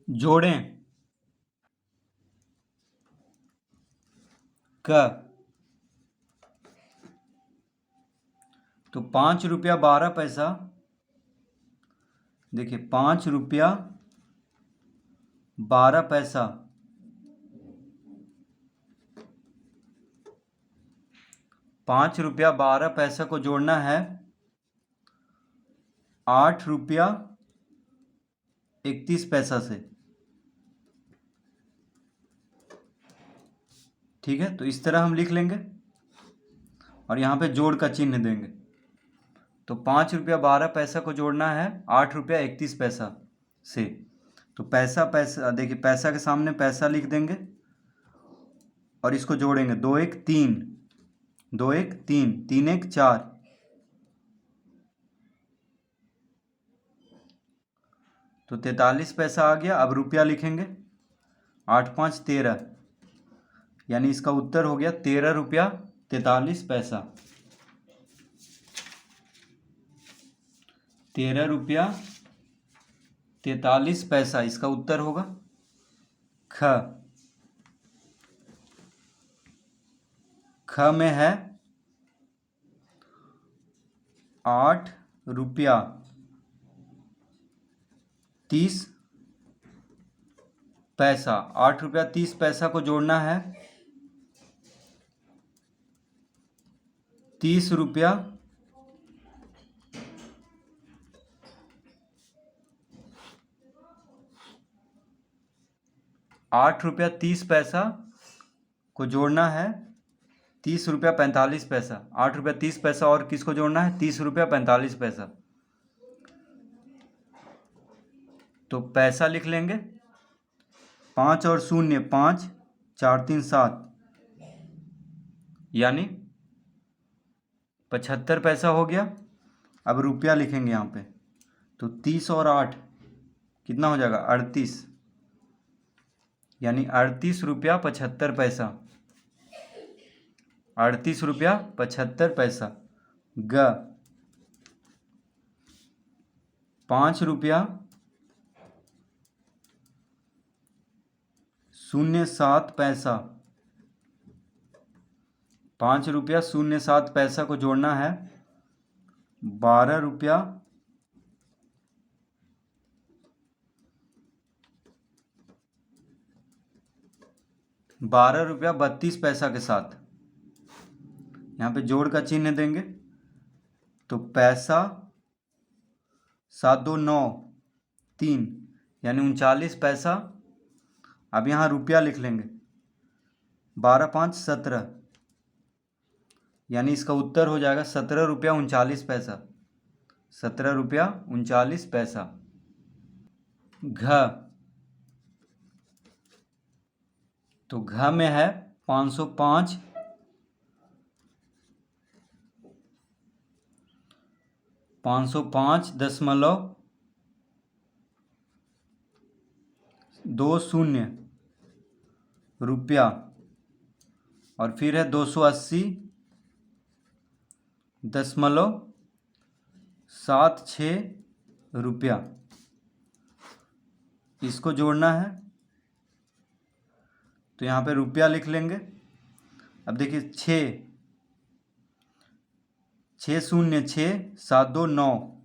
जोड़ें। क। तो 5 रुपया 12 पैसा। देखिए 5 रुपया 12 पैसा। 5 रुपया 12 पैसा को जोड़ना है 8 रुपया 31 पैसा से। ठीक है, तो इस तरह हम लिख लेंगे और यहाँ पे जोड़ का चिन्ह देंगे। तो 5 रुपया 12 पैसा को जोड़ना है 8 रुपया 31 पैसा से। तो पैसा पैसा, देखिए पैसा के सामने पैसा लिख देंगे और इसको जोड़ेंगे। 2 1 3, 2 1 3, 3 1 4। तो 43 पैसा आ गया। अब रुपया लिखेंगे। 8 5 13, यानी इसका उत्तर हो गया 13 रुपया 43 पैसा। 13 रुपया 43 पैसा इसका उत्तर होगा। ख में है 8 रुपया 30 पैसा। 8 रुपया 30 पैसा को जोड़ना है 30 रुपया 8 रुपया 30 पैसा को जोड़ना है 30 रुपया 45 पैसा। 8 रुपया 30 पैसा और किसको जोड़ना है? 30 रुपया 45 पैसा। तो पैसा लिख लेंगे। 5 और 0 5, 4 3 7, यानी 75 पैसा हो गया। अब रुपया लिखेंगे यहाँ पे। तो 30 और 8 कितना हो जाएगा? 38, यानी 38 रुपया 75 पैसा। 38 रुपया 75 पैसा। ग 5 रुपया 07 पैसा। 5 रुपया 07 पैसा को जोड़ना है 12 रुपया 32 पैसा के साथ। यहाँ पे जोड़ का चिन्ह देंगे। तो पैसा 7 2 9 3, यानी 39 पैसा। अब यहाँ रुपया लिख लेंगे। 12 5 17, यानी इसका उत्तर हो जाएगा 17 रुपया 39 पैसा। 17 रुपया 39 पैसा। घ, तो घ में है 505 505.20 रुपया, और फिर है 280.76 रुपया। इसको जोड़ना है। तो यहाँ पे रुपया लिख लेंगे। अब देखिए 6 0 6 7 2 9,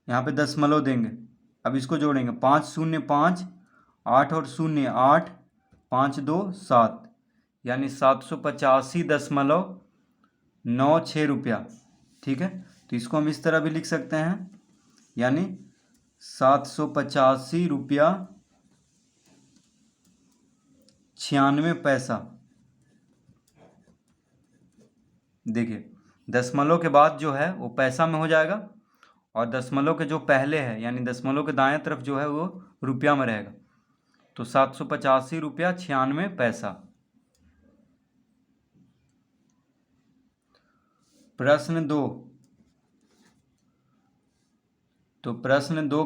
यहाँ पे दशमलव देंगे। अब इसको जोड़ेंगे। 5 0 5, 8 और 0 8, 5 2 7, यानी 785.96 रुपया। ठीक है, तो इसको हम इस तरह भी लिख सकते हैं, यानी 785.96 रुपया। देखिए दशमलव के बाद जो है वो पैसा में हो जाएगा, और दशमलव के जो पहले है यानी दशमलव के दाएं तरफ जो है वो रुपया में रहेगा। तो 785.96 रुपया। प्रश्न 2। तो प्रश्न 2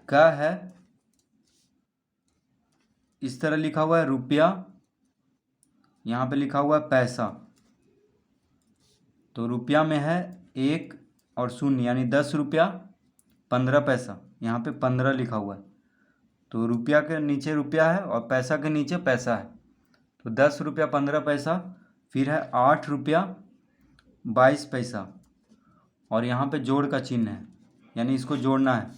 का है इस तरह लिखा हुआ है रुपया, यहाँ पे लिखा हुआ है पैसा। तो रुपया में है 1 और 0, यानी 10 रुपया 15 पैसा, यहाँ पे 15 लिखा हुआ है, तो रुपया के नीचे रुपया है और पैसा के नीचे पैसा है, तो 10 रुपया 15 पैसा, फिर है 8 रुपया 22 पैसा, और यहाँ पे जोड़ का चिन्ह है, यानी इसको जोड़ना है।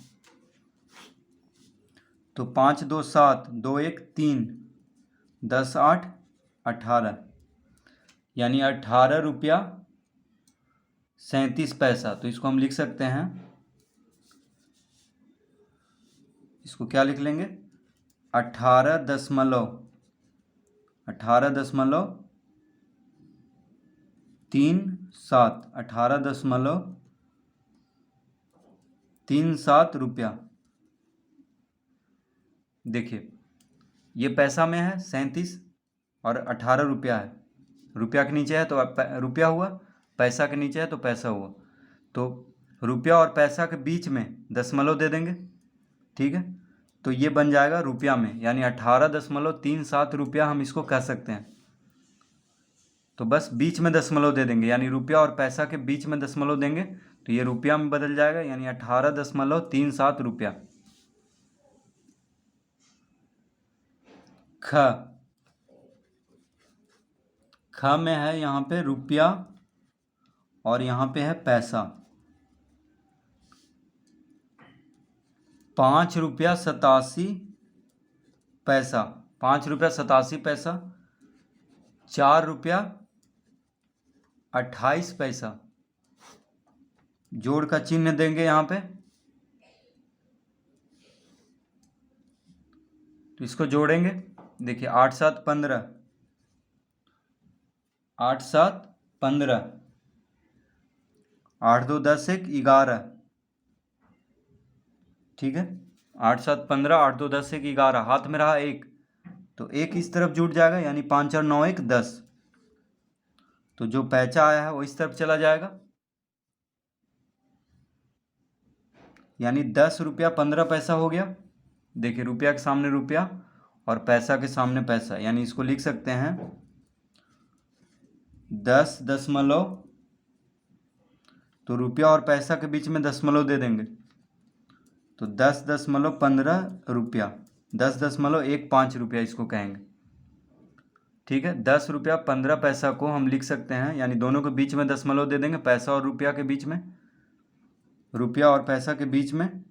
तो 5 2 7, 2 1 3, 10 8 18, यानी 18 रुपया 37 पैसा। तो इसको हम लिख सकते हैं, इसको क्या लिख लेंगे, 18.37, 18.37 रुपया। देखिए ये पैसा में है 37 और 18 रुपया है, रुपया के नीचे है तो रुपया हुआ, पैसा के नीचे है तो पैसा हुआ, तो रुपया और पैसा के बीच में दशमलव दे देंगे, ठीक है। तो ये बन जाएगा रुपया में, यानी 18.37 रुपया हम इसको कह सकते हैं। तो बस बीच में दशमलव दे देंगे, यानी रुपया और पैसा के बीच में दशमलव देंगे तो ये रुपया में बदल जाएगा, यानी 18.37 रुपया। ख में है यहाँ पे रुपया और यहाँ पे है पैसा। 5 रुपया 87 पैसा, 5 रुपया 87 पैसा, 4 रुपया 28 पैसा, जोड़ का चिन्ह देंगे यहाँ पे, तो इसको जोड़ेंगे। देखिए 8 7 15, 8 7 15, 8 2 10 1 11, ठीक है। 8 7 15, 8 2 10 1 11, हाथ में रहा 1, तो 1 इस तरफ जुड़ जाएगा, यानी 5 4 9 1 10, तो जो पैसा आया है वो इस तरफ चला जाएगा, यानी 10 रुपया 15 पैसा हो गया। देखिए रुपया के सामने रुपया और पैसा के सामने पैसा, यानी इसको लिख सकते हैं 10 दशमलव, तो रुपया और पैसा के बीच में दशमलव दे देंगे, तो 10.15 रुपया, 10.15 रुपया इसको कहेंगे, ठीक है। 10 रुपया 15 पैसा को हम लिख सकते हैं, यानी दोनों के बीच में दशमलव दे देंगे, पैसा और रुपया के बीच में, रुपया और पैसा के बीच में,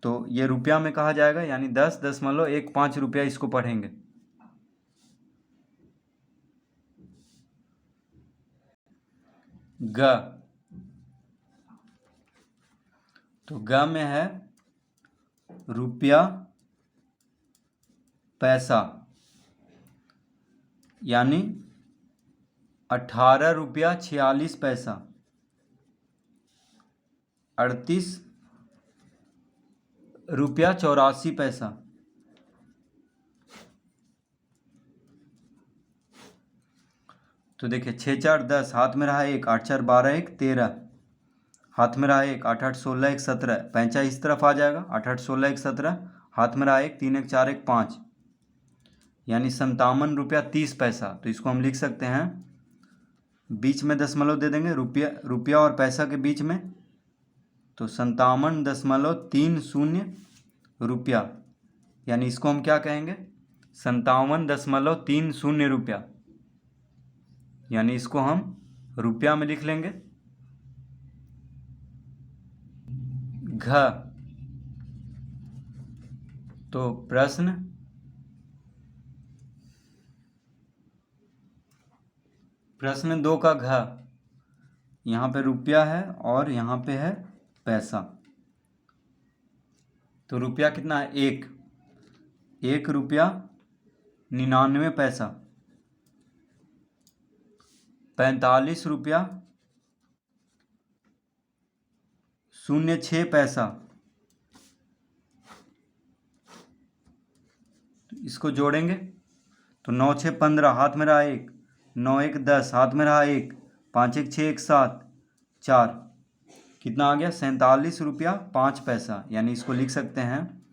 तो ये रुपया में कहा जाएगा, यानी 10.15 रुपया इसको पढ़ेंगे। ग, तो ग में है रुपया पैसा, यानी 18 रुपया 46 पैसा, 38 रुपया 84 पैसा, तो देखिए 6 4 10, हाथ में रहा 1, 8 4 12 1 13, हाथ में रहा 1, 8 8 16 1 17, पैंचा इस तरफ आ जाएगा, 8 8 16 1 17, हाथ में रहा 1, 3 1 4 1 5, यानी 57 रुपया 30 पैसा। तो इसको हम लिख सकते हैं, बीच में दशमलव दे देंगे, रुपया और पैसा के बीच में, तो 57.30 रुपया, यानी इसको हम क्या कहेंगे, 57.30 रुपया, यानी इसको हम रुपया में लिख लेंगे। घ, तो प्रश्न 2 का घ, यहाँ पे रुपया है और यहाँ पे है पैसा, तो रुपया कितना है, 1 रुपया 99 पैसा, 45 रुपया 06 पैसा, तो इसको जोड़ेंगे, तो 9 6 15, हाथ में रहा 1, 9 1 10, हाथ में रहा 1, 5 1 6 1 7 4, कितना आ गया, 47 रुपया 5 पैसा, यानी इसको लिख सकते हैं,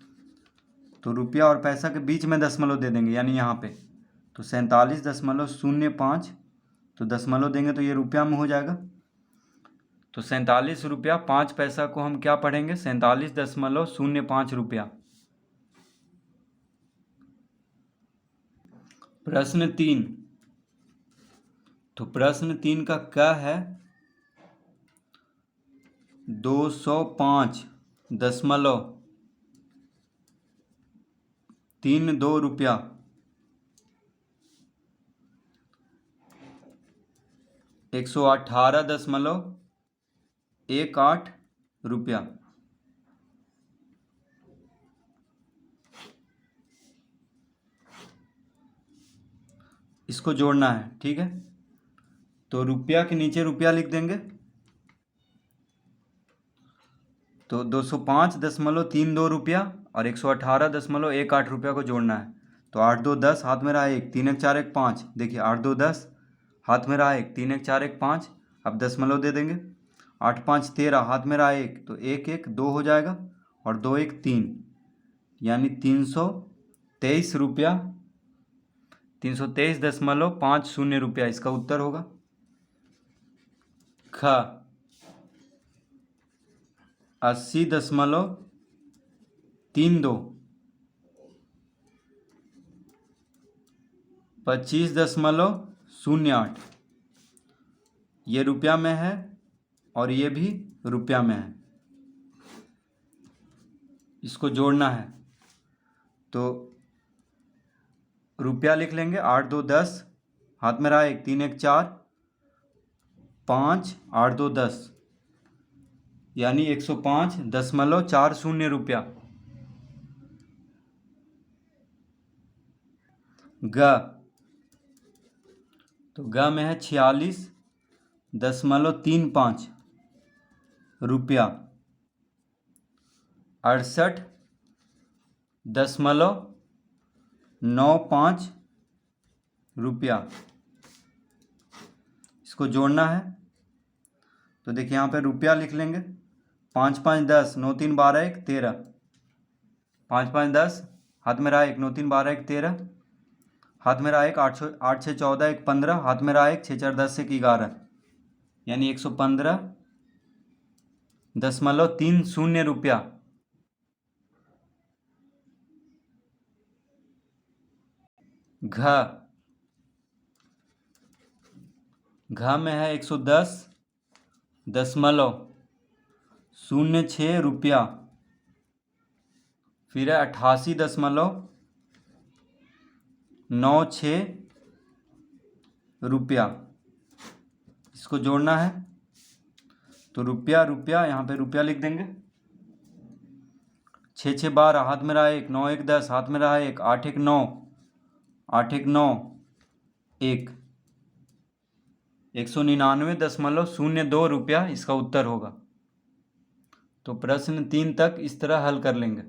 तो रुपया और पैसा के बीच में दशमलव दे देंगे, यानी यहाँ पे, तो 47.05, तो दशमलव देंगे तो ये रुपया में हो जाएगा, तो 47 रुपया 5 पैसा को हम क्या पढ़ेंगे? 47.05 रुपया। प्रश्न 3। तो प्रश्न 3 का क्या है? 205.32 रुपया 118.18 रुपया। इसको जोड़ना है, ठीक है। तो रुपया के नीचे रुपया लिख देंगे। तो 205.32 रुपया और 118.18 रुपया को जोड़ना है। तो 8 2 10, हाथ में रहा 1, 3 1 4 1 5। देखिए 8 2 10, हाथ में रहा 1, 3 1 4 1 5। अब दशमलव दे देंगे। 8 5 13, हाथ में रहा 1, तो 1 1 2 हो जाएगा और 2 1 3, यानी 323 रुपया 323.50 रुपया इसका उत्तर होगा। ख 80.32 25.08 ये रुपया में है और ये भी रुपया में है। इसको जोड़ना है तो रुपया लिख लेंगे। 8 2 10, हाथ में रहा 1, 3 1 4 5, 8 2 10, यानी 105.40 रुपया। ग तो ग में है 46.35 रुपया 68.95 रुपया। इसको जोड़ना है तो देखिए यहाँ पे रुपया लिख लेंगे। 5 5 10, 9 3 12 1 13। 5 5 10, हाथ में रहा 1, 9 3 12 1 13। हाथ में रहा 1, 8 6 14 1 15। हाथ में रहा 1, 6 4 10 1 11, यानी 115.30 रुपया। घ में है 110.06 रुपया, फिर है 88.96 रुपया। इसको जोड़ना है तो रुपया रुपया यहाँ पे रुपया लिख देंगे। 6 6 12, हाथ में रहा 1, 9 1 10, हाथ में रहा 1, 8 1 9, 8 1 9 1, 199.02 रुपया इसका उत्तर होगा। तो प्रश्न 3 तक इस तरह हल कर लेंगे।